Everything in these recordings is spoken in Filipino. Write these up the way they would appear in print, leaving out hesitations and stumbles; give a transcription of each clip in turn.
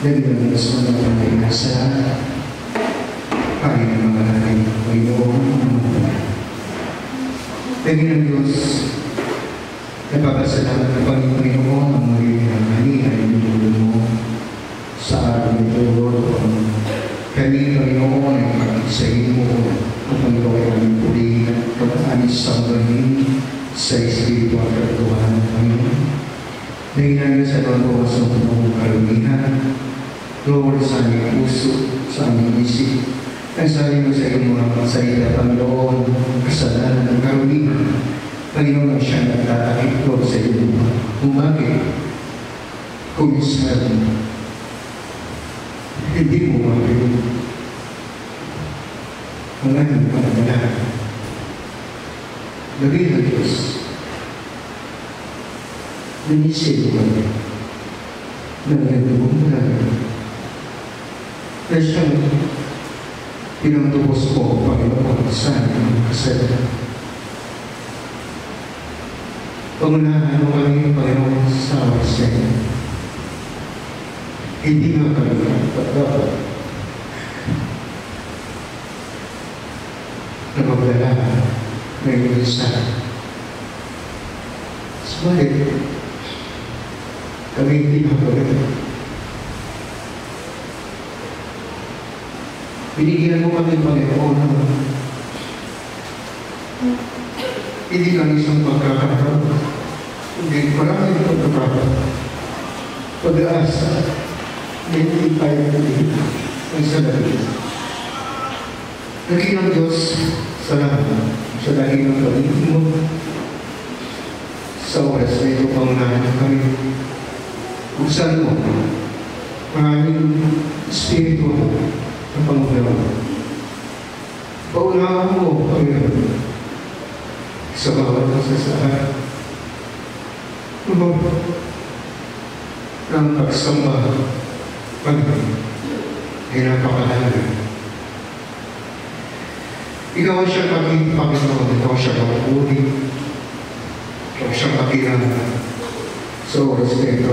Dahil ang gusto na pangalain sa kaya ng mga natin, Panginoon, dahil ang Diyos, nagpapasalamat na Panginoon ang magiging hangani ay minulo mo sa araw nito, Lord. Kami, Panginoon, ay pag-isahin mo at ang gawin namin puli at pag-anis sa magaling sa espiritual at tuwahan ng Panginoon. Dahil ang Diyos ay magawa sa mga karumihan, Lord, sa aming puso, sa aming isip, ang sabi mo sa iyong mga salita, Panginoon, kasalanan ng karumihan, Panginoon ang siyang nagtatakip, Lord, sa iyong kung bakit, kung minsan, hindi mo mabili ang aming pangalanan. Gabi na Diyos, nanisip ko ng nagdugong namin na siyang pinagtubos ko, Panginoon, sa aming kasalanan. Pangunahan mo kami, Panginoon, sa awas sa iyo. Hindi nga kami dapat na maglala na iyong isa. Subalit, kami hindi magagawin. Binigyan mo kami, Panginoon, hindi lang isang pagkakaroon, hindi maraming pagkakaroon. Pag-aasa, hindi tayo natin ang salamin. Naging ang Diyos, salamat sa dahil ng pag-ibig mo. Sa oras na ito, pangunahan kami. Buksan mo, maraming espiritu ng Panginoon. Paunahan mo, Panginoon, sa bawat masasahan. Ng pagsamba, Panginoon, ay napakahalaga. Ikaw ang siyang maging Panginoon, ikaw ang siyang magpuli, ikaw ang siyang makilala sa oras na ito.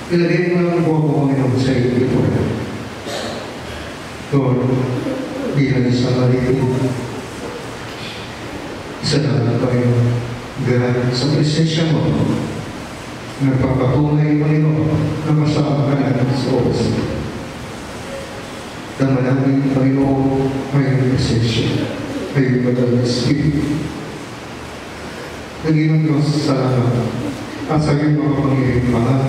Ilagay mo lang po ako, Panginoon, sa iyo ito. Lord, bilang isang malito, isa na tayo galing sa presensya mo, nagpapatunay, Panginoon, na masama ka natin sa oras. Dama namin, Panginoon, ay presensya, ay badal na Espiritu. Naging ang Diyos sa lahat, at sa iyong mga pangyayang mahal,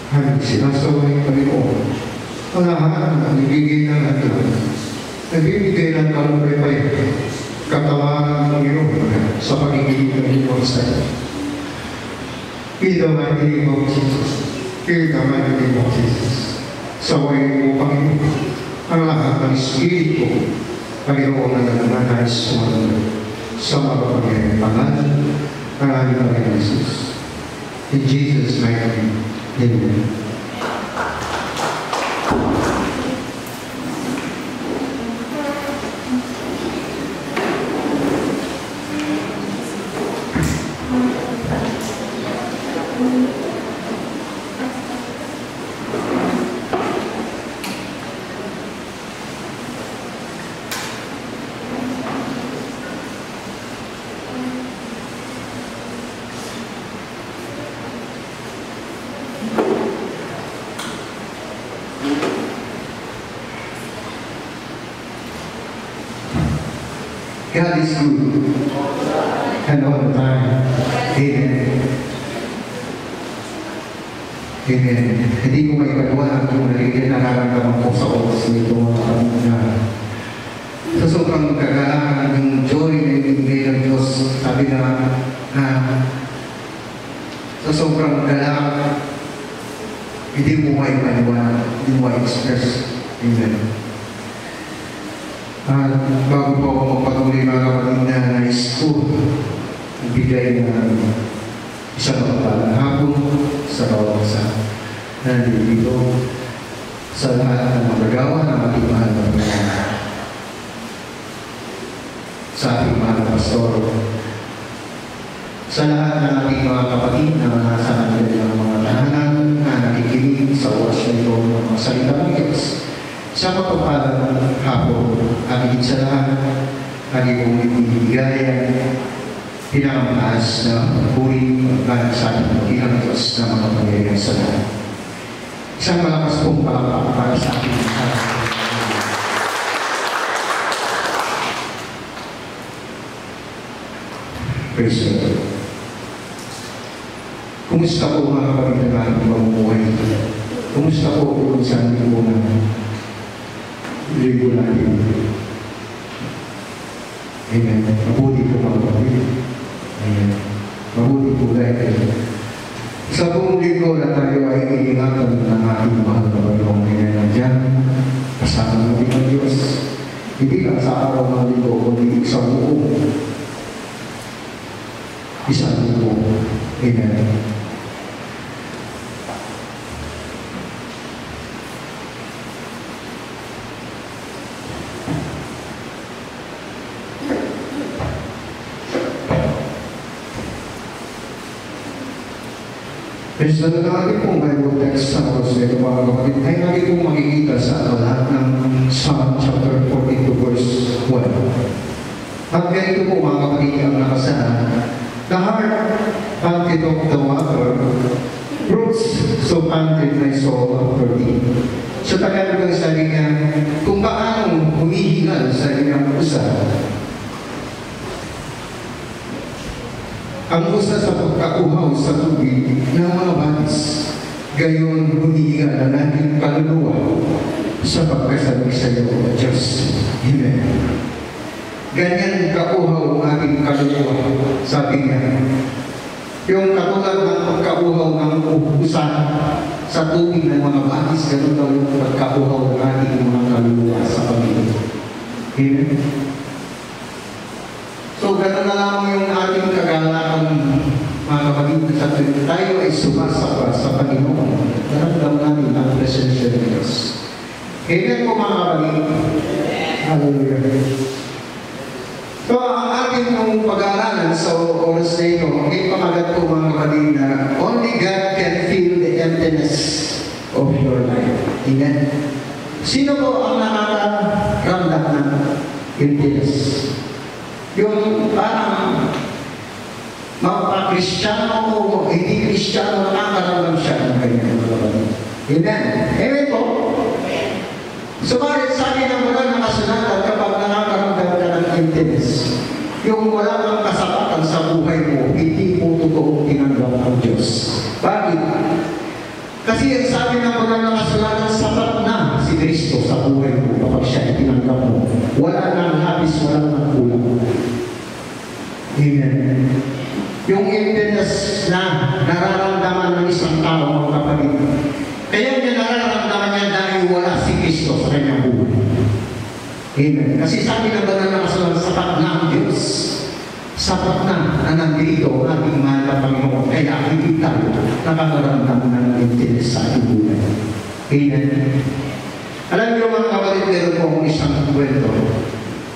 ay sinasaway, Panginoon, ang lahat na nabibigay ng atin, nabibigay ng kalumpay, katawanan ng Panginoon sa pagiging ng iyong sa'yo. In the mighty name of Jesus, in the mighty name of Jesus, sawayin mo, Panginoon, ang lahat ng Espiritu, Panginoon, na nananais mo sa mga pangyayang pangalan ng aming Panginoon Jesus. In Jesus' mighty name, amen. God is good, and all the time. Amen. Amen. Hindi ko may paliwanag kung nararamdaman ko sa oras nito mga kamunan. Sa sobrang kagalakan ng joy na ibigay ng Diyos, sabi na sa sobrang galak, hindi mo may paliwanag, hindi mo may express. Amen. Bago po ako magpatuloy mga kapatid na nais ko ibigay ng isang mapagpalang hapon sa bawat isa na nandito sa lahat ng magagawa ng ating mahal na Panginoon. Sa ating mahal na pastor, sa lahat ng ating mga kapatid na nasa kanilang mga tahanan na sa oras na ito ng mga salita ng Diyos. Sa mapagpalang hapon, ang higit sa lahat, lagi kong ibigay pinakamaas na puri at sa ating ilang Diyos na mga pangyayari sa lahat. Isang malakas pong palakpak para sa ating lahat. Praise the Lord. Kumusta po mga kapatid na ating mamumuhay? Kumusta po kung saan po na linggo natin? Amen. Mabuti po mga kapatid. Amen. Mabuti po dahil sa buong linggo na tayo ay iingatan ng ating mahal na Panginoong nandiyan kasama natin ang Diyos. Hindi lang sa araw ng linggo, kundi isang buong. Isang buong. Amen. Sa natin pong Bible text sa oras na ito mga kapatid, ay natin pong makikita sa lahat ng Psalm chapter 42 verse 1. At ganito po mga kapatid ang nakasaad, the heart panted of the water, roots so panted my soul after thee. Sa Tagalog ang sabi niya, kung paano humihingal sa inyong pusa, ang usa sa pagkauhaw sa tubig ng mga batis, gayon humihinga na natin kaluluwa sa pagkasabi sa iyo, O Diyos. Amen. Ganyan kauhaw ang ating kaluluwa, sabi niya. Yung katulad ng pagkauhaw ng usa sa tubig ng mga batis, ganon daw yung pagkauhaw ng ating mga kaluluwa sa Panginoon. Amen. So, gano'n na lamang yung ating kagalakan, mga kapatid, sa tayo ay sumasapa sa Panginoon. Naramdaman natin ang presensya ng Diyos. Amen po mga kapatid. Hallelujah. So, ang ating pag-aaralan sa oras na ito, ay pamagat po mga kapatid na only God can fill the emptiness of your life. Amen. Sino po ang nakakaramdam ng emptiness? Yung parang mapakristyano o hindi kristyano nakakaramdam siya ng kanyang mga kapatid. Amen. Amen po. Subalit sa akin ang mga nakasunatan kapag nakakaramdam ka ng emptiness, yung wala kang kasapatan sa buhay mo, hindi mo totoong tinanggap ang Diyos. Bakit? Kasi ang sabi ng mga nakasunatan, sapat na si Kristo sa buhay mo kapag siya itinanggap mo. Wala nang labis, wala nang kulang. Amen. Yung emptiness na nararamdaman ng isang tao, mga kapatid, kaya niya nararamdaman niya dahil wala si Kristo sa kanyang buhay. Amen. Kasi sabi ng banal na kasulatan, sapat na ang Diyos. Sapat na nandito ang ating mahal na Panginoon. Kaya hindi tayo nakakaramdam ng emptiness sa ating buhay. Amen. Alam niyo mga kapatid, meron po akong isang kwento.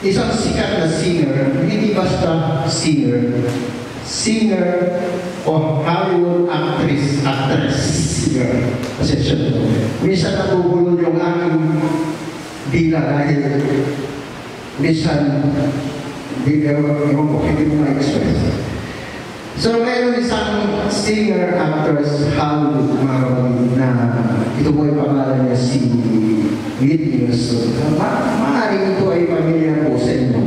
Isang sikat na singer, hindi basta singer o Hollywood actress, singer. Pasensya po. Minsan natubulong yung aking dila dahil minsan hindi mo ma-express. So, mayroon isang singer, actress, Hollywood, na ito po ay pangalan niya si Whitney Houston. Maaaring ito ay pamilya po sa inyo,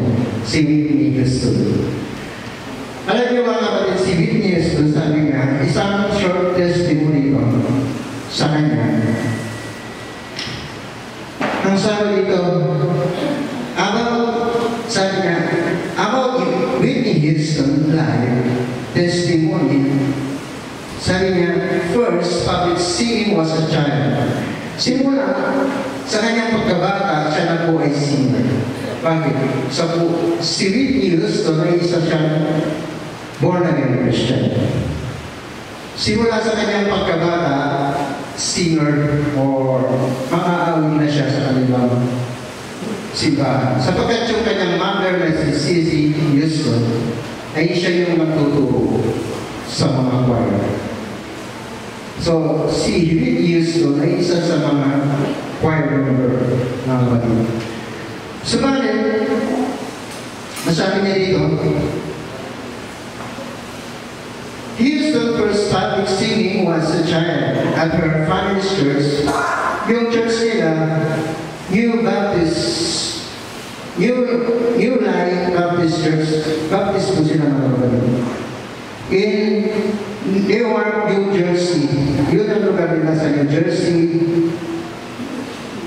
si Whitney Houston. Alam niyo mga kapatid, si Whitney Houston, sabi nga, isang short testimony ko sa kanya. Ang sabi dito, sabi niya, about Whitney Houston live testimony, sabi niya, first, public singing was a child. Simula, sa kanyang pagkabata, siya na po ay singer. Bakit? Si Whitney Houston ay isa siyang born-again Christian. Simula sa kanyang pagkabata, singer or makaawi na siya sa kanilang simbahan. Sapagkat yung kanyang mother na si Sissy Houston ay siya yung magtuturo sa mga choir. So, si Whitney Houston ay isa sa mga choir member ng kapatid. Subalit, masabi niya dito, Houston first started singing was a child at her family's church. Yung church nila, New Life Baptist Church, Baptist po sila ng kapatid. In Newark, New Jersey, yun ang lugar nila sa New Jersey,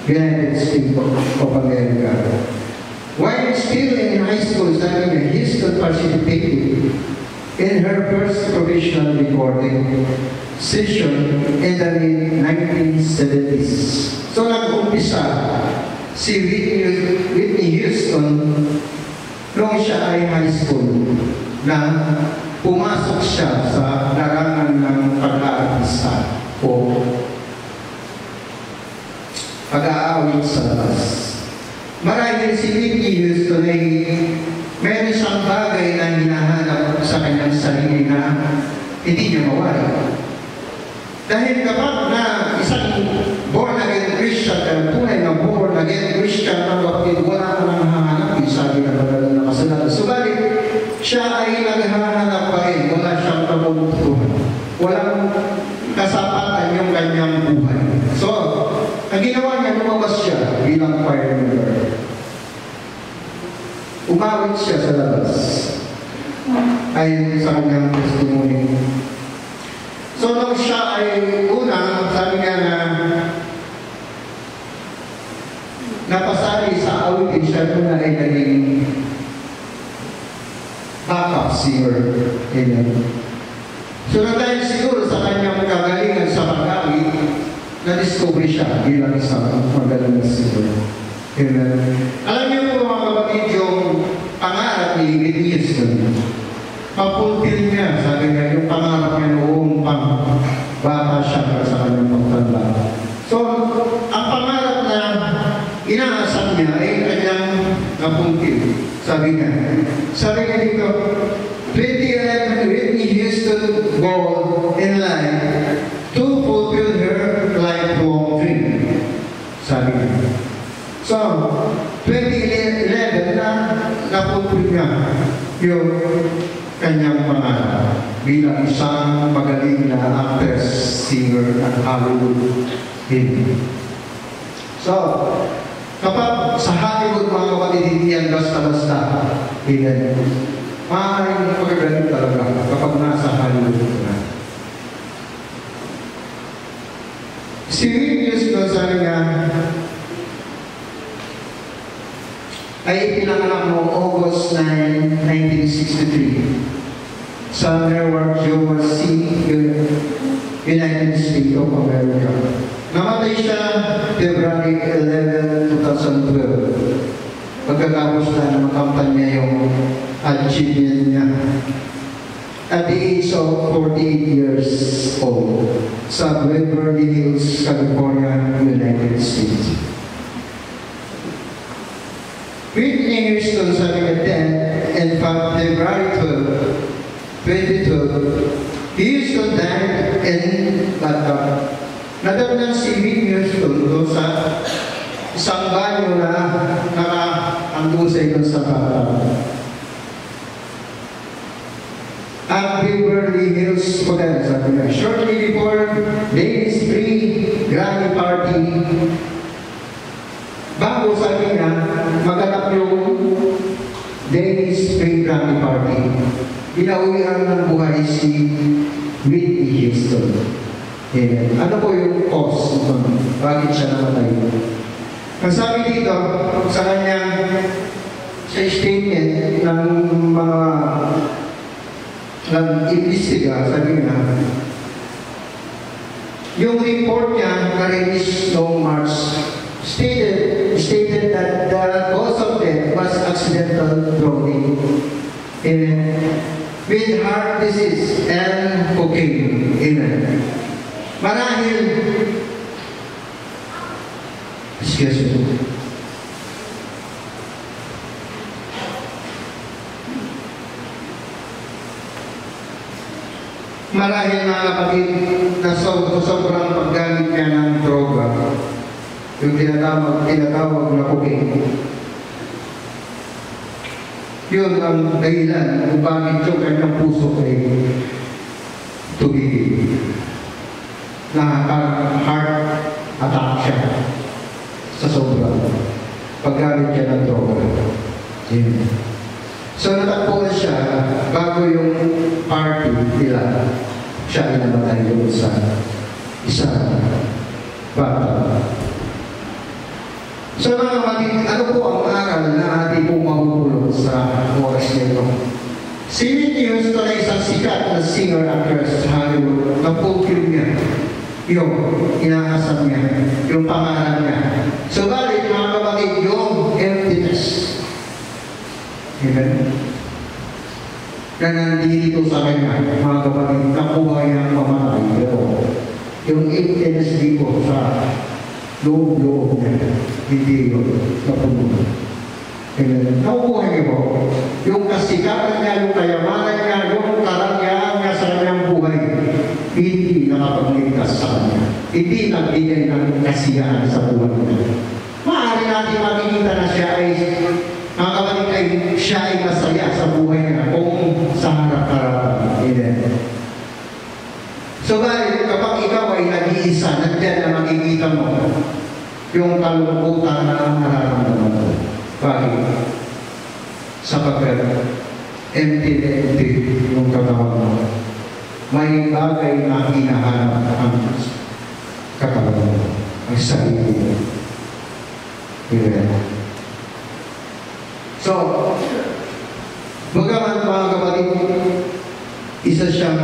United States of America. While still in high school, sabi niya, Houston participated in her first professional recording session in the mid-1970s. So nag-umpisa si Whitney Houston noong siya ay high school na pumasok siya sa larangan ng pag-aartista o pag-aawit sa labas. Marahil si Whitney Houston ay meron siyang bagay na hinahanap sa kanyang sarili na hindi niya mawala. Dahil kapag na isang born-again Christian, tunay na born-again Christian, ang kapatid, wala ka nang hahanap, sabi na pagdalang na kasalanan. Subalit, siya ay naghahanap pa rin, wala siyang kabubutuhan. Walang kasapatan yung kanyang buhay. So, ang ginawa niya, lumabas siya bilang choir member. Umawit siya sa labas. Ayon sa kanyang testimony. So, nung siya ay una, sabi niya na napasali sa awitin siya nung na ay naging backup singer. Amen. So, dahil siguro sa kanyang kagalingan sa pag-awit, na-discover siya bilang isang magaling na singer. Amen. Alam niyo po mga kapatid, yung pangarap ni Whitney Houston, mapulpil niya, sabi niya, yung pangarap niya noong bata siya sa kanyang pagtanda. So, ang pangarap na inaasam niya ay kanyang napulpil. Sabi niya dito, 2011, Whitney Houston goal in life to fulfill her lifelong dream. Sabi niya. So, 2011 na napulpil niya yung kanyang pangarap bilang isang magaling na actress, singer, at Hollywood hit. So, kapag sa Hollywood, mga kapatid, hindi yan basta-basta. Amen. Maaaring magagaling talaga kapag nasa Hollywood na. Si Whitney Houston, sabi nga, ay pinanganak noong August 9, 1963 sa Newark, Jersey, United States of America. Namatay siya February 11, 2012. Pagkatapos na makampanya yung achievement niya at the age of 48 years old sa Beverly Hills, California, United States. Whitney Houston sabi nga then, in fact, February 12, 2012, Houston died in Baghdad. Nadamnan si Whitney Houston doon sa isang banyo na nakaandusay doon sa Baghdad. At Beverly Hills Hotel, sabi nga, shortly before Davis Free Grammy Party, bago sabi niya, maganap yung Davis Spring Grammy Party. Pinauwihan ng buhay si Whitney Houston. Amen. Ano po yung cause nito? Bakit siya namatay? Ang sabi dito, sa kanyang sa statement ng mga nag-imbestiga, sabi niya, yung report niya na-release noong March stated that the cause of death was accidental drowning with heart disease and cocaine. Amen. Marahil, excuse me, Marahil mga kapatid na sobrang paggamit niya ng droga, yung tinatawag na cocaine. Yun ang dahilan kung bakit yung kanyang puso ay tumigil. Heart attack siya sa sobrang paggamit niya ng droga. So natagpuan siya bago yung party nila, siya ay namatay doon sa isang bata. So mga kapatid, ano po ang aral na ating po mahulog sa oras nito? Si Whitney Houston ay isang sikat na singer-actress sa Hollywood. Napulfil niya yung inaasam niya, yung pangalan niya. So balik mga kapatid, yung emptiness. Amen? Na nandito sa kanya, mga kapatid, nakuha niyang mamatay. Pero yung emptiness dito sa loob-loob niya, hindi yun napuno. Amen? Nakuha niyo po, yung kasikatan niya, yung kayamanan niya, yung karangyaan niya sa kanyang buhay, hindi nakapagligtas sa kanya. Hindi nagbigay ng kasiyahan sa buhay niya. Maaari natin makikita na siya ay mga kapatid ay siya ay masaya sa buhay niya kung sa harap-harapan. Amen. So kapag ikaw ay nag-iisa, nandiyan na makikita mo yung kalungkutan na nararamdaman mo. Bakit? Sapagkat empty yung katawan mo. May bagay na hinahanap ang katawan mo. Ang sarili mo. Amen. So, bagaman mga kapatid, isa siyang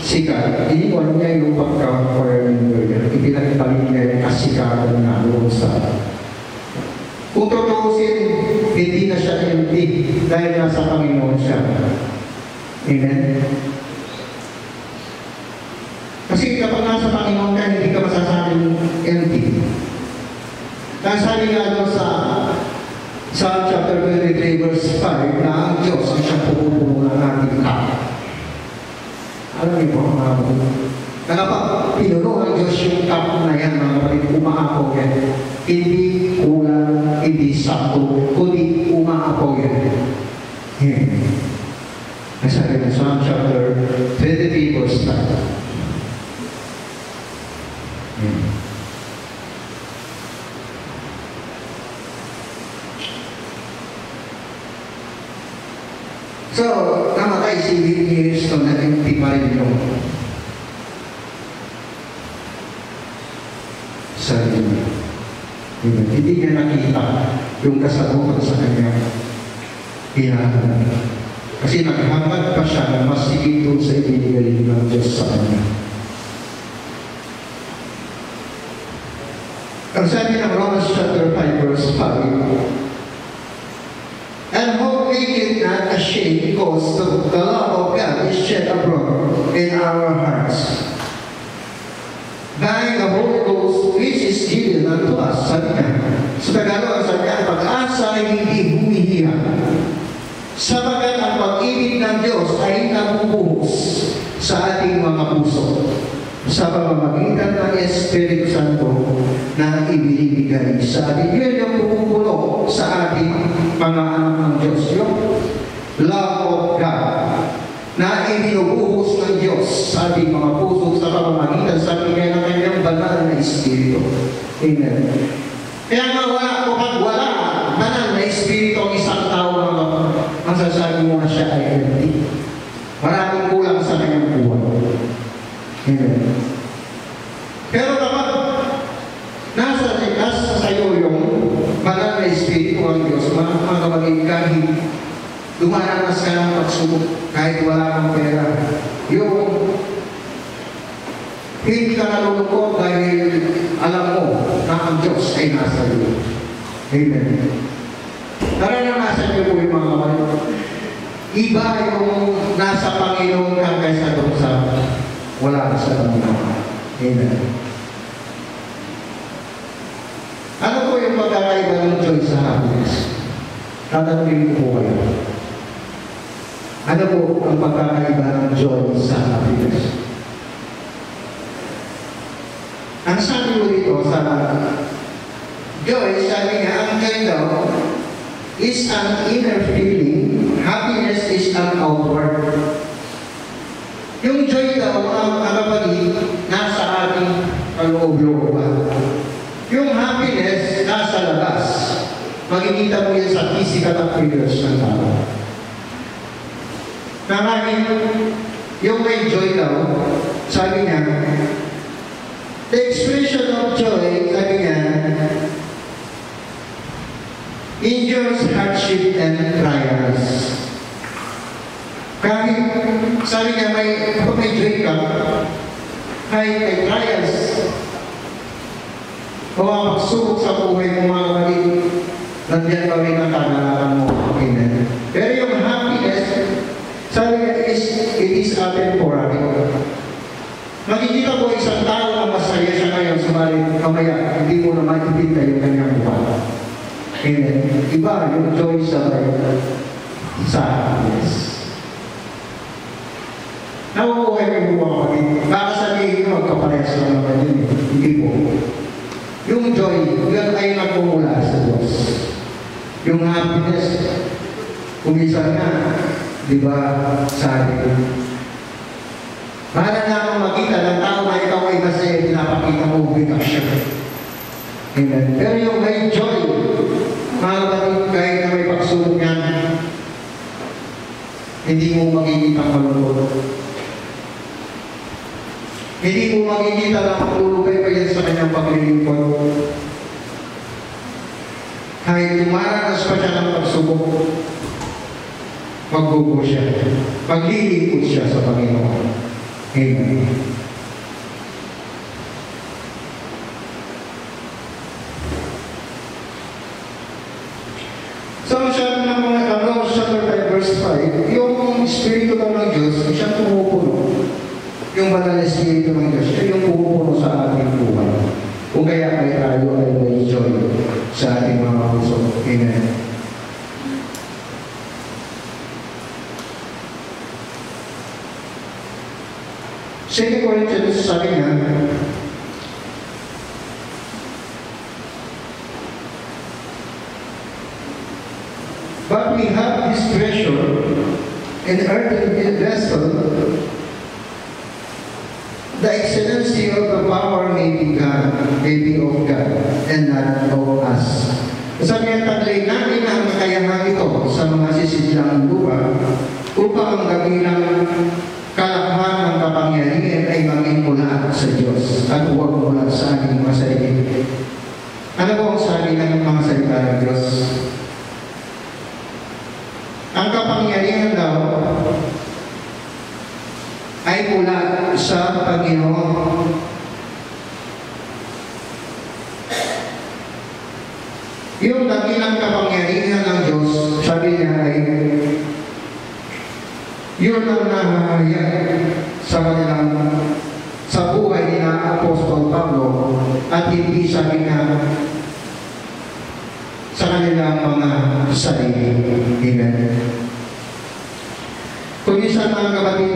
sikat. Iniwan niya yung pagka-choir member niya. Ipinagpalit niya yung kasikatan na doon sa... Kung tutusin, hindi na siya empty dahil nasa Panginoon siya. Amen? Kasi kapag nasa Panginoon ka, hindi ka masasabing empty. Nasabi nga doon sa Psalm chapter 23 verse 5 na ang Diyos ang siyang pumupuno ng ating cup. Alam niyo po, mga kapatid, na kapag pinuno ng Diyos yung cup na yan, mga kapatid, umaapaw yan. Hindi kulang, hindi sakto, kundi umaapaw yan. Nasabi na Psalm chapter 23 verse 5. So, namatay si Whitney Houston na empty pa rin yung sarili niya. Hindi niya nakita yung kasabukan sa kanya hinahanap. Kasi naghangad pa siya na mas higit doon sa ibinigay ng Diyos sa kanya. Ang sabi ng Romans chapter 5 verse 5, and hope make it not ashamed because the love of God is shed abroad in our hearts by the Holy Ghost which is given unto us. Sabi niya, sa Tagalog, sabi niya, pag-asa ay hindi humihiya. Sabagat ang pag-ibig ng Diyos ay nabubuhos sa ating mga puso sa pamamagitan ng Espiritu Santo na ibinibigay sa atin. Yun yung pumupuno sa ating mga anak ng Diyos. Yung love of God na ibinubuhos ng Diyos sa ating mga puso sa pamamagitan sa bigay ng kanyang banal na Espiritu. Amen. Kaya nga kapag wala banal na Espiritu ang isang tao na ang sasabi mo na siya ay empty. Maraming kulang sa kanyang buhay. Amen. Pero kapag nasa sayo yung banal na Espiritu ng Diyos, mga kapatid, kahit dumaranas ka ng pagsubok, kahit wala kang pera, yung hindi ka nalulungkot dahil alam mo na ang Diyos ay nasa iyo. Amen. Naranasan niyo po yung mga kapatid. Iba yung nasa Panginoon ka kaysa doon sa wala sa Panginoon. Amen. Ano po yung pagkakaiba ng joy sa happiness? Tatanungin ko po kayo. Ano po ang pagkakaiba ng joy sa happiness? Ang sabi mo dito sa joy, sabi nga, ang joy daw is an inner feeling, happiness is an outward. Yung joy daw, ang kapatid, nasa ating kaloob-looban. Yung happiness, nasa labas. Makikita mo yan sa physical appearance ng tao. Nakahin, yung may joy daw, sabi niya, the expression of joy, sabi niya, endures hardship and trials. Kahit, sabi niya, kung may joy ka, kahit may trials, o ang pagsubok sa buhay mo mga kapatid, nandiyan pa rin ang kagalakan mo. Amen. Pero yung happiness, sabi niya, it is a temporary. Makikita mo isang tao na masaya siya ngayon, sumalit kamaya, hindi mo na makikita yung kanyang mukha. Amen. Iba yung joy sa happiness. Nakukuhay mo mga kapatid. Baka sabihin mo, magkaparehas lang naman yun. Hindi po. Yung joy, yun ay nagmumula sa Diyos. Yung happiness, kumisan na, di ba, sabi ko. Bahala na akong makita ng tao na ikaw ay masaya, pinapakita mo, bigas siya. Amen. Pero yung may joy, mga kapatid, kahit na may pagsubok yan, hindi mo makikita malulog. Hindi mo makikita na matulugay pa yan sa kanyang paglilingkod. Kahit tumaranas pa siya ng pagsubok, magbubo siya. Maglilingkod siya sa Panginoon. Amen. So, sabi ng mga Romans chapter 5 verse 5, yung Espiritu ng Diyos, siyang pumupuno. Yung banal na Espiritu ng Diyos, siya yung pumupuno sa ating buhay. Kung kaya may tayo ay may joy sa ating mga puso. Amen. Second Corinthians, sabi nga, but we have this treasure in earthen vessel, the excellency of the power may be of God, and not of us. Sabi nga, taglay namin ang kakayahan ito sa mga sisidlang lupa upang ang dakilang kalakhan ng kapangyarihan ay maging mula sa Diyos at huwag mula sa ating mga sarili. Ano po ang sabi ng mga salita ng Diyos? Ang kapangyarihan daw ay mula sa Panginoon. Yung dakilang kapangyarihan ng Diyos, sabi niya ay yun ang nahahayag sa kanilang sa buhay ni na Apostol Pablo at hindi sabi niya sa kanilang mga sarili. Amen. Kung isa mga kapatid,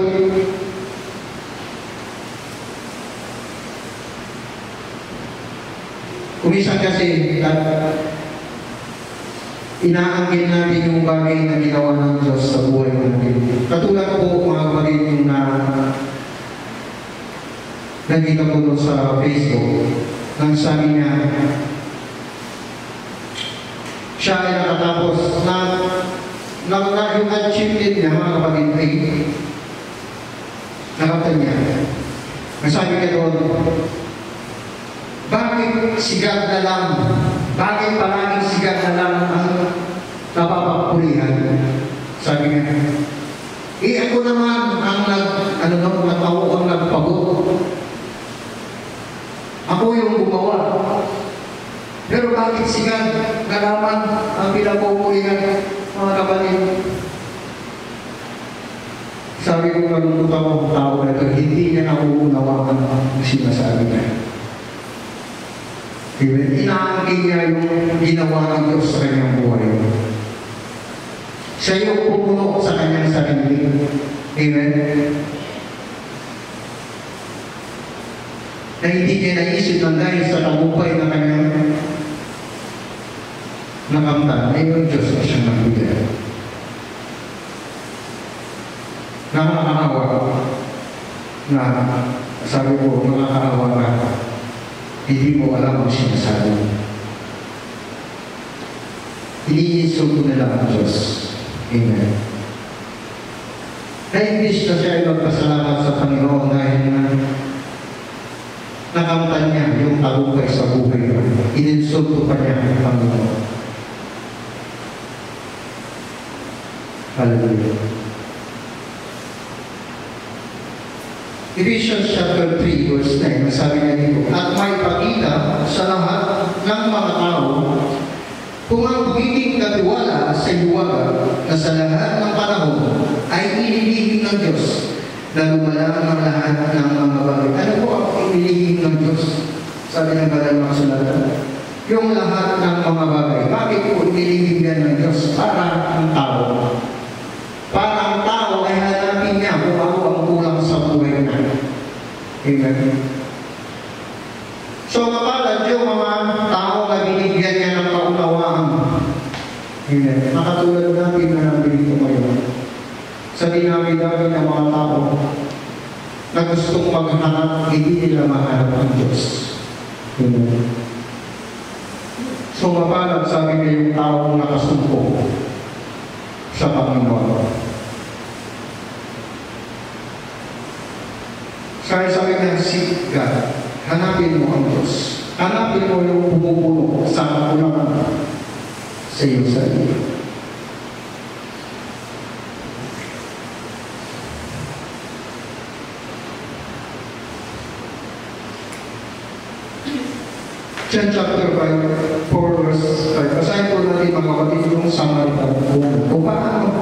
kumisan kasi inaangkin natin yung bagay na ginawa ng Diyos sa buhay natin. Katulad po mga kapatid yung nakita ko doon sa Facebook, nang sabi niya, siya ay nakatapos na yung achievement niya mga kapatid ay nakaptan niya. Nasabi niya doon, bakit sigat na lang? Bakit palaging sigat na lang ang napapapulihan? Sabi niya, ako naman ang ang nagpagod. Ako yung gumawa. Pero bakit sigat na lamang ang pinapupulihan, mga kapatid? Sabi ko, nalulutan ko ang tao na ito, hindi niya nauunawaan ang sinasabi niya. Inaangkin niya yung ginawa ng Diyos sa kanyang buhay. Siya yung pumuno sa kanyang sarili. Amen? Na hindi niya naisip na dahil sa tagumpay na kanyang nakamtan, ay yung Diyos na siyang nagbigay. Nakakaawa na sabi ko, nakakaawa na hindi mo alam ang sinasabi. Iniisog na lang ang Diyos. Amen. Na-imbis na siya ay magpasalamat sa Panginoon dahil na nakamtan niya yung tagumpay sa buhay niya. Ininsulto pa niya ang Panginoon. Hallelujah. Ephesians chapter 3 verse 9, sabi niya dito, at may pakita sa lahat ng mga tao kung ang pagiging katiwala sa iwaga na sa lahat ng panahon ay inilihim ng Diyos na lumalang ang lahat ng mga bagay. Ano po ang inilihim ng Diyos? Sabi ng banal na kasulatan. Yung lahat ng mga bagay. Bakit po inilihim yan ng Diyos? Para ang tao. Para ang tao ay hanapin niya kung ako ang kulang sa buhay niya. Amen. So, mapalad yung mga tao na binigyan niya ng kaunawaan. Amen. Nakatulad natin na nandito ngayon. Sa dinami-dami ng mga tao na gustong maghanap, hindi nila mahanap ang Diyos. Amen. So, mapalad sabi niya yung taong nakasumpong sa Panginoon. Kaya sabi niya, seek God. Hanapin mo ang Diyos. Hanapin mo yung pumupuno sa kakulangan sa iyong sarili. John chapter 5, 4 verse 5. Basahin po natin mga kapatid yung Samaritan woman. Kung paano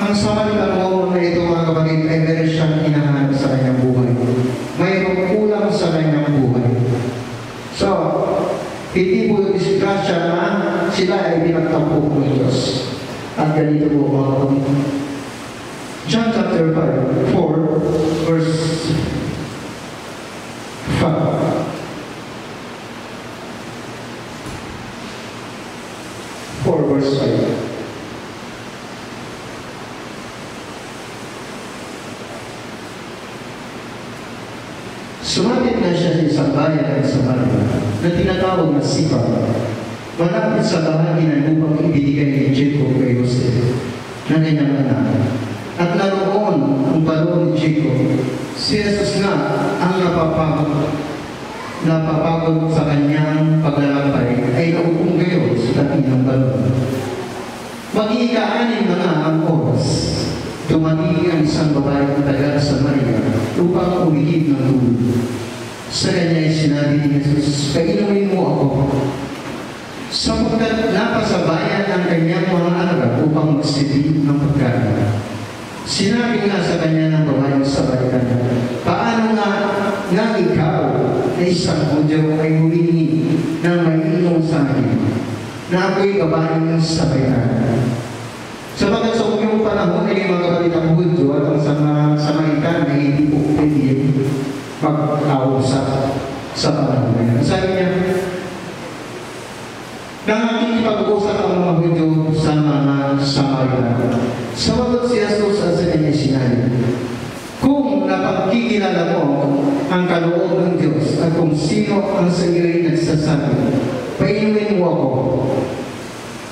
ang Samaritan woman na ito mga kapatid ay meron siyang hinahanap sa kanyang buhay. Mayroong kulang sa kanyang buhay. So, hindi po yung disgrasya na sila ay pinagtampok ng Diyos. At ganito po mga kapatid. John chapter 5, 4 verse 5. 4 verse 5. Sumapit na siya sa isang bayan ng Samaria na tinatawag na Sipa. Malapit sa bahagi ng lupang ibinigay ni Jacob kay Jose na kanyang anak. At naroon ang balon ni Jacob. Si Jesus nga ang napapagod sa kanyang paglalakbay ay naupong gayon sa tabi ng balon. Mag-iikaanin na nga ang oras. Dumating ang isang babaeng taga Samaria upang umigib ng tubig. Sa kanya ay sinabi ni Jesus, painumin mo ako. Sapagkat napasabayan ang kanyang mga anak upang magsibig ng pagkain. Sinabi nga sa kanya ng babaeng Samaritan, paano nga ikaw na isang Hudyo ay humingi ng mainom sa akin na ako'y babaeng Samaritan? Sapagkat sa umiyong panahon ay mga kapatid ang Hudyo at ang Samaritan ay hindi po pwede mag-kausap sa panahon na yan. Sabi niya, nang aking ipag-usap ang mga Hudyo sa mga Samaritan, sabagot si Jesus at sa kanya sinabi, kung napagkikilala mo ang kaloob ng Diyos at kung sino ang sa iyo'y nagsasabi, painumin mo ako.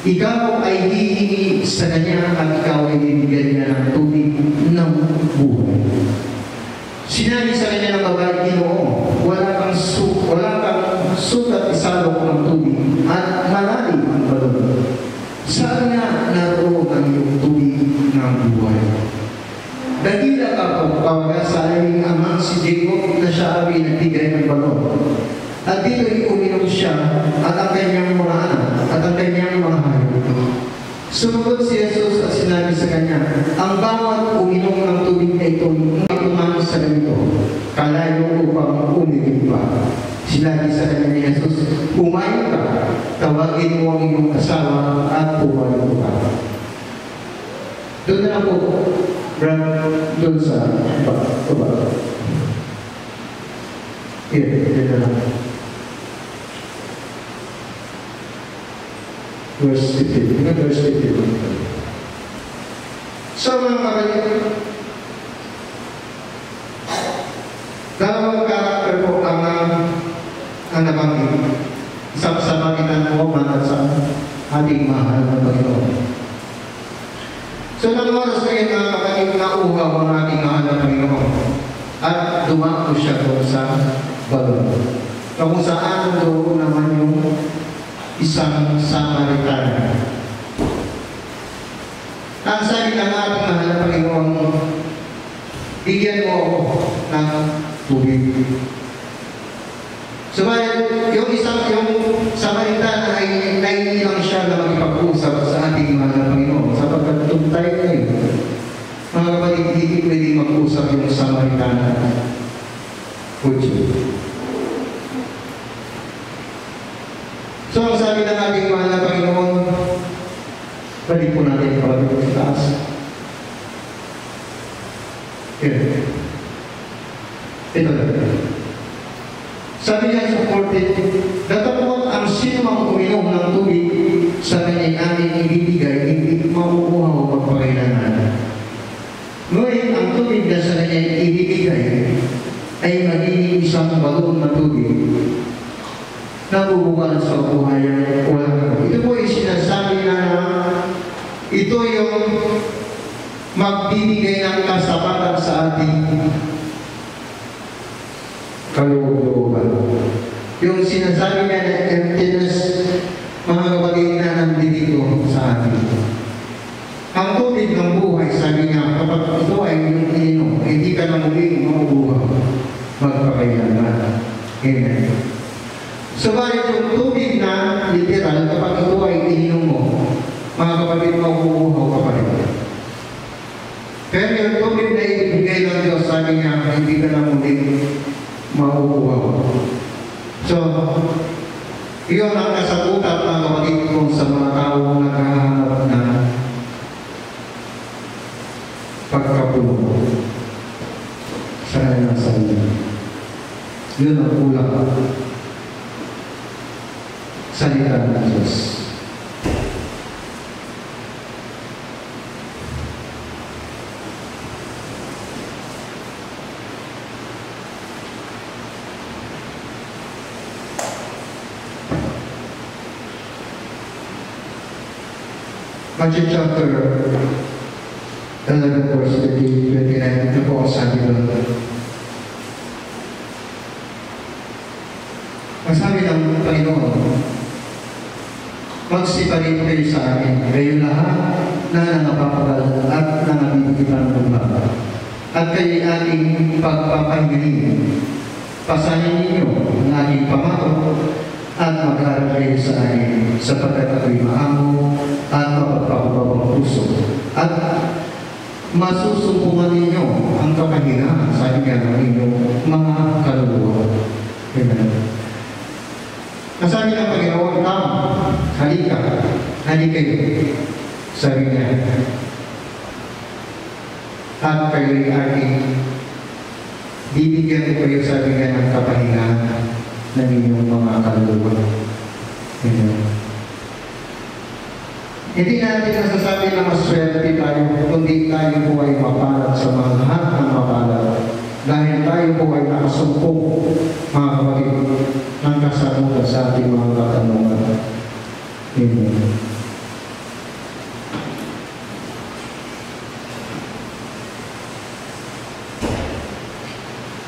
Ikaw ay hihingi sa kanya at ikaw ay bibigyan niya ng tubig ng buhay. Sinabi sa kanya ng babae, Ginoo, wala kang sukat isalok ng tubig at malalim ang balon. Saan nga naroon ang iyong tubig ng buhay? Dagila ka pagpawaga sa aming amang si Jacob na siya ay nagbigay ng balon. At dito'y uminom siya at ang kanyang mga anak at ang kanyang mga hayop. Sumunod si Jesus at sinabi sa kanya, ang bawat uminom ng tubig na ito ay umang sa ganito, kalayo upang umigil pa. Sinabi sa kanya ni Jesus, umayo ka, tawagin mo ang iyong asawa at pumayo ka. na po, Brad, doon sa baba. Yan na lang. Verse 15. Verse 15. So, mga kapatid, dalawang karakter po ang nabanggit. Isang sa pagitan po para sa ating mahal na Panginoon. So, nang oras na yun, mga kapatid, nauhaw ang ating mahal na Panginoon. At dumako siya doon sa balon. Kung saan doon naman yung isang Samaritan. Ang sabi ng ating mahal na Panginoon, bigyan mo ako ng tubig. Subalit, yung Samaritan ay naiilang siya na makipag-usap sa ating mahal na Panginoon. Sapagkat tuntay ngayon, mga kapatid, hindi pwede mag-usap yung Samaritan na Pudyo. So, ang sabi ng ating mahal na Panginoon, balik po natin kapatid sa taas. Here. Ito na. Sabi niya sa 14, datapot ang sino mang uminom ng tubig sa kanyang aming ibibigay, hindi makukuha o magpakailangan. Ngunit ang tubig na sa kanyang ibibigay ay magiging isang balon na tubig na bubukan sa buhayan walang. Ito po ay sinasabi na ito yung magbibigay ng kasapatan sa ating kalooban. Yung sinasabi niya na emptiness, mga kapatid na nandito sa atin. Ang tubig ng buhay, sabi niya, kapag ito ay ininom, hindi ka na muling mabubuhay, magpakailangan. Amen. Subalit yung tubig na literal, kapag ito ay ininom mo, mga kapatid, mabubuhay ka pa rin. Pero yung tubig na ibigay ng Diyos, sabi niya, hindi ka na muling mabubuhay. So, iyon ang kasagutan ng kapatid ko sa mga tao na naghahanap na pagkapulo sa kanilang sarili. Yun ang kulang salita ng Diyos. Matthew chapter 11 verse 29, ito po ang sabi doon. Ang sabi ng Panginoon, magsiparin kayo sa akin, kayo lahat na nangapapagal at nangabibigitan ng baba, at kayo aking pagpapahingahin. Pasahin ninyo ang aking pamako at mag-aaral kayo sa akin, sapagkat ako'y maamo at mapagpapabawang puso. At masusumpungan ninyo ang kapahingahan, sabi niya ng inyong mga kaluluwa. Amen. Sabi ng Panginoon, halika kayo, sabi niya. At kayo'y aking bibigyan ko kayo, sabi niya, ng kapahingahan ng inyong mga kaluluwa. Amen. Hindi natin nasasabi na maswerte tayo, kundi tayo po ay mapalad sa mga lahat ng mapalad. Dahil tayo po ay nakasumpong, mga kapatid, ng kasagutan sa ating mga katanungan. Amen.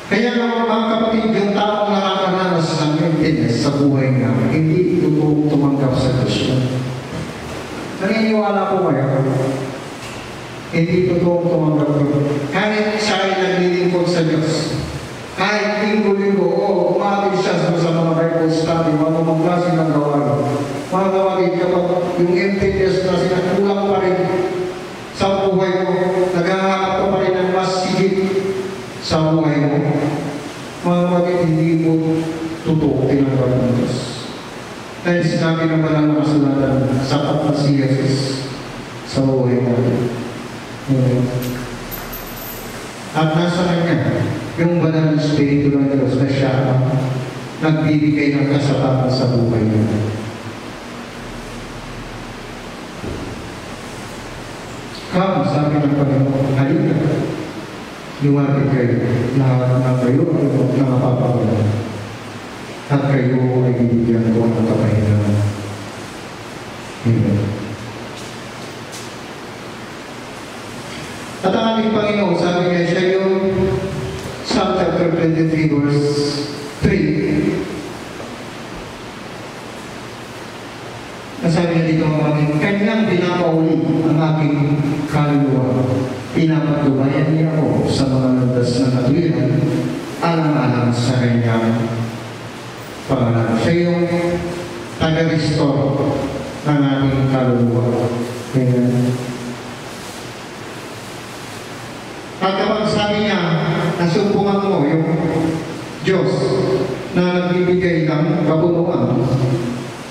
Kaya naman mga kapatid, yung taong nakakaranas ng emptiness sa buhay niya, hindi ito po tumanggap sa Kristo. Naniniwala po kayo, hindi totoong tumanggap ko. Kahit siya ay naglilingkod sa Diyos, kahit linggo-linggo, umatin siya sa mga Bible study, mga klase ng gawain. Mga gawain, kapag yung emptiness na sinakulang pa rin sa buhay mo, naghahanap ka pa rin ng mas sigit sa buhay mo, mga gawain, hindi mo totoo tinanggap ng Diyos. Dahil sinabi ng banal na kasulatan, sapat na si Jesus sa buhay natin. At nasa kanya, yung banal na Espiritu ng Diyos na siya nagbibigay ng kasapatan sa buhay niya. Come, sabi ng Panginoon, halika. Lumapit kayo, lahat ng kayo ay nakapapagod. At kayo ay bibigyan ko ng kapahingahan. Amen. At ang aming Panginoon, sabi niya siya yung Psalm chapter 23 verse 3. Nasabi niya dito ang aming, kanyang pinapauli ang aking kaluluwa. Pinapatubayan niya ako sa mga landas na katwiran, alang-alang sa kanyang pangalan. Siya yung taga-restore ng ating kaluluwa. Amen. At kapag sabi niya, nasumpungan mo yung Diyos na nagbibigay ng kabunuan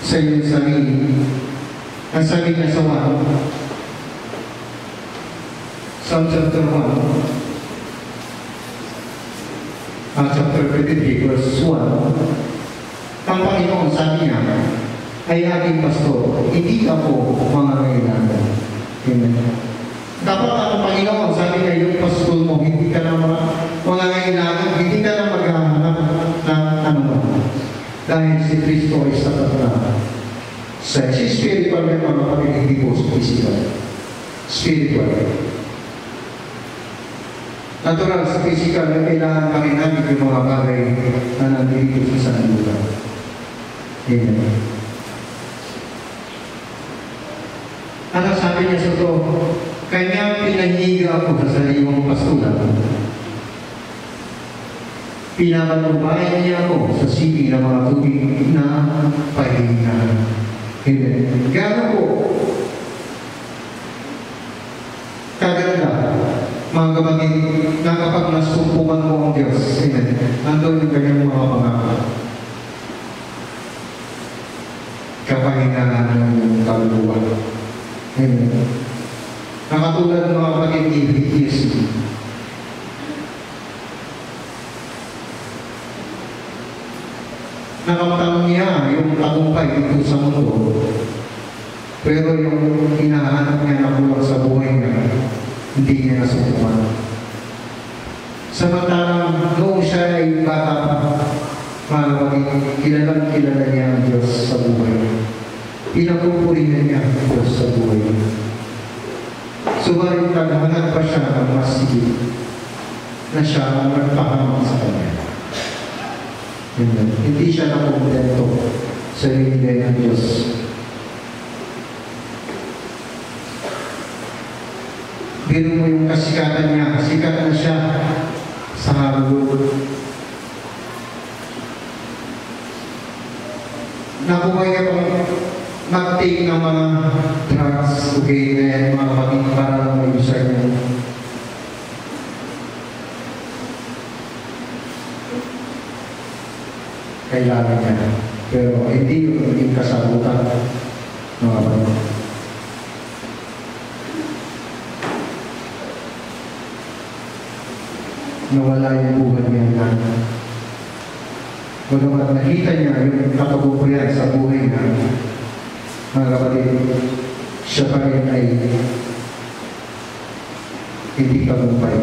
sa iyong sarili. Ang sabi niya sa 1, Psalm chapter 1, chapter 23, verse 1, ang Panginoon sabi niya, ay aking pastor, hindi ako mangangailangan. Amen. Dapat ang Panginoon, sabi niya, yung pastor mo, hindi ka na mangangailangan, hindi ka na maghahanap ng anuman. Dahil si Kristo ay sapat na sa spiritual na mga kapatid, hindi po sa physical. Spiritual. Natural sa physical na kailangan kami namin yung mga bagay na nandito sa isang lugar. Amen. Ano sabi niya sa ito? Kanya pinahiga ako sa sariwang pastulan. Pinapatubayan niya ako sa sigi ng mga tubig na pahinga. Amen. Gano'n po kaganda, mga kapatid, na kapag nasumpungan mo ang Diyos, amen, nandun yung kanyang mga pangako. Kapahingahan ng kaluluwa. Amen. Nakatulad ng mga kapatid ni Yesu. Nakamtan niya yung tagumpay dito sa mundo, pero yung hinahanap niya na kulang sa buhay niya, hindi niya nasukuman. Samantalang noong siya ay bata pa, kilalang kilala niya ang Diyos sa buhay. Pinagpupurihan niya ang Diyos sa buhay. Subalit naghanap pa siya ng mas higit na siya ang nagpahamang sa kanya. Hindi siya nakontento sa ibigay ng Diyos. Biro mo yung kasikatan niya, sikat na siya sa Hollywood. Nakuha niya pang mag-take ng mga drugs, okay, na mga kapatid para lang mag-user niya. Kailangan niya. Pero hindi yung naging kasagutan, mga kapatid. Nawala yung buhay niya na. Bagamat nakita niya yung katagumpayan sa buhay na, mga kapatid, siya pa rin ay hindi tagumpay.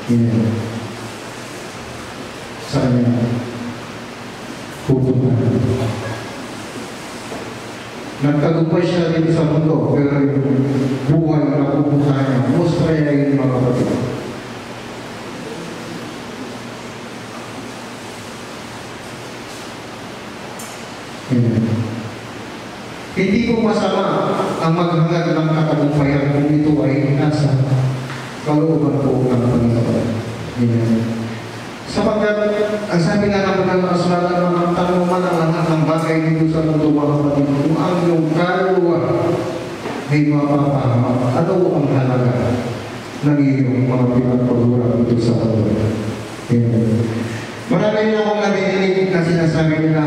Yan. Sa kanya, pupunta. Nagtagumpay siya dito sa mundo, pero yung buhay na pupunta niya, musta niya yung mga kapatid. Hindi ko masama ang maghangad ng katagumpayan kung ito ay nasa kalooban po ng Panginoon. Sapagkat, ang sabi nga naman ng kasulatan ng mga tanungan ang lahat ng bagay dito sa mundo, mga kapatid, kung ang iyong kaluluwa ay mapapahamak, ano ang halaga ng iyong mga pinagpagura dito sa mundo? Marami na akong narinig na sinasabi nila,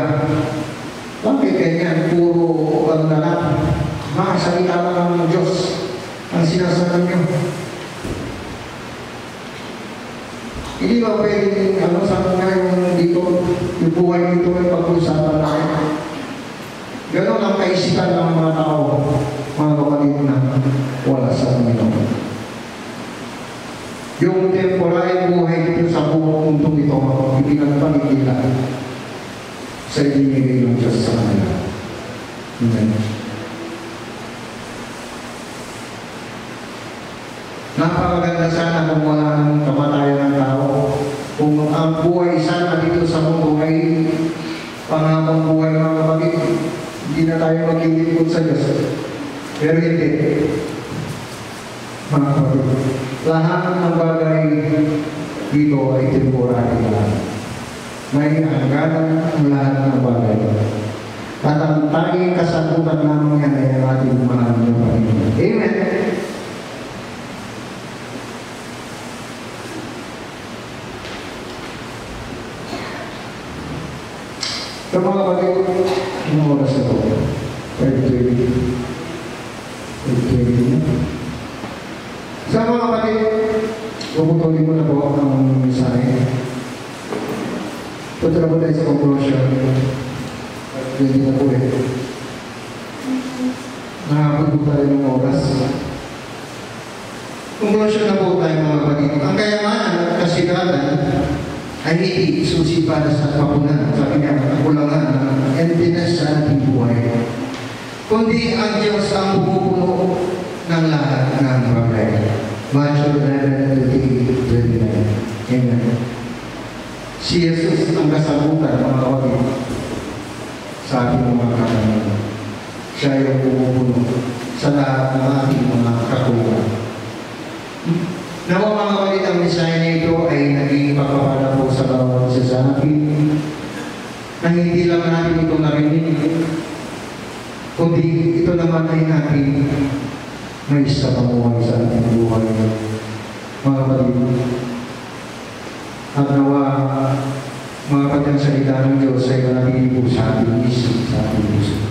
bakit ganyan? Puro ano na lang, makasalita lang ng Diyos. ang sinasabi niyo. Hindi ba pwedeng, sabi nga yung dito, yung buhay dito ay pag-usapan natin. Ganon ang kaisipan ng mga tao, mga kapatid na wala sa Panginoon. Yung temporary buhay dito sa buong mundo ito, hindi na panigila sa ibinigay ng Diyos sa kanila. Amen. Napakaganda sana kung wala ng kamatayan ng tao. Kung ang buhay sana dito sa mundo ay panghabang buhay ng mga kapatid, hindi na tayo maglilingkod sa Diyos. Pero hindi. Mga kapatid, lahat ng bagay dito ay temporary lang. May hangganan ang lahat ng bagay. At ang tanging kasagutan namin yan ay ang ating mahal na Panginoon. Amen. So mga kapatid, anong oras na ito? 5:20. Sa mga kapatid, puputulin mo na po ang mensahe. Punta na po tayo sa conclusion. At pwede na po nakapag po tayo ng oras. Conclusion na po tayo mga kapatid. Ang kayamanan at kasigatan ay hindi susi para sa kapunan, sabi niya, kakulangan, emptiness sa ating buhay. Kundi ang Diyos ang bumupuno ng lahat ng bagay. Matthew 11:29. Amen. Si Jesus ang kasagutan, mga kapatid, sa ating mga kakulangan. Siya yung bumupuno sa lahat ng ating mga kakulangan. Nawa mga kapatid, ang mensahe na ito ay naging pagpapala po sa bawat isa sa atin na hindi lang natin ito narinig, kundi ito naman ay natin may isa pamuhay sa ating buhay. Mga kapatid, at nawa mga kapatid, ang salita ng Diyos ay manatili po sa ating isip, sa ating puso.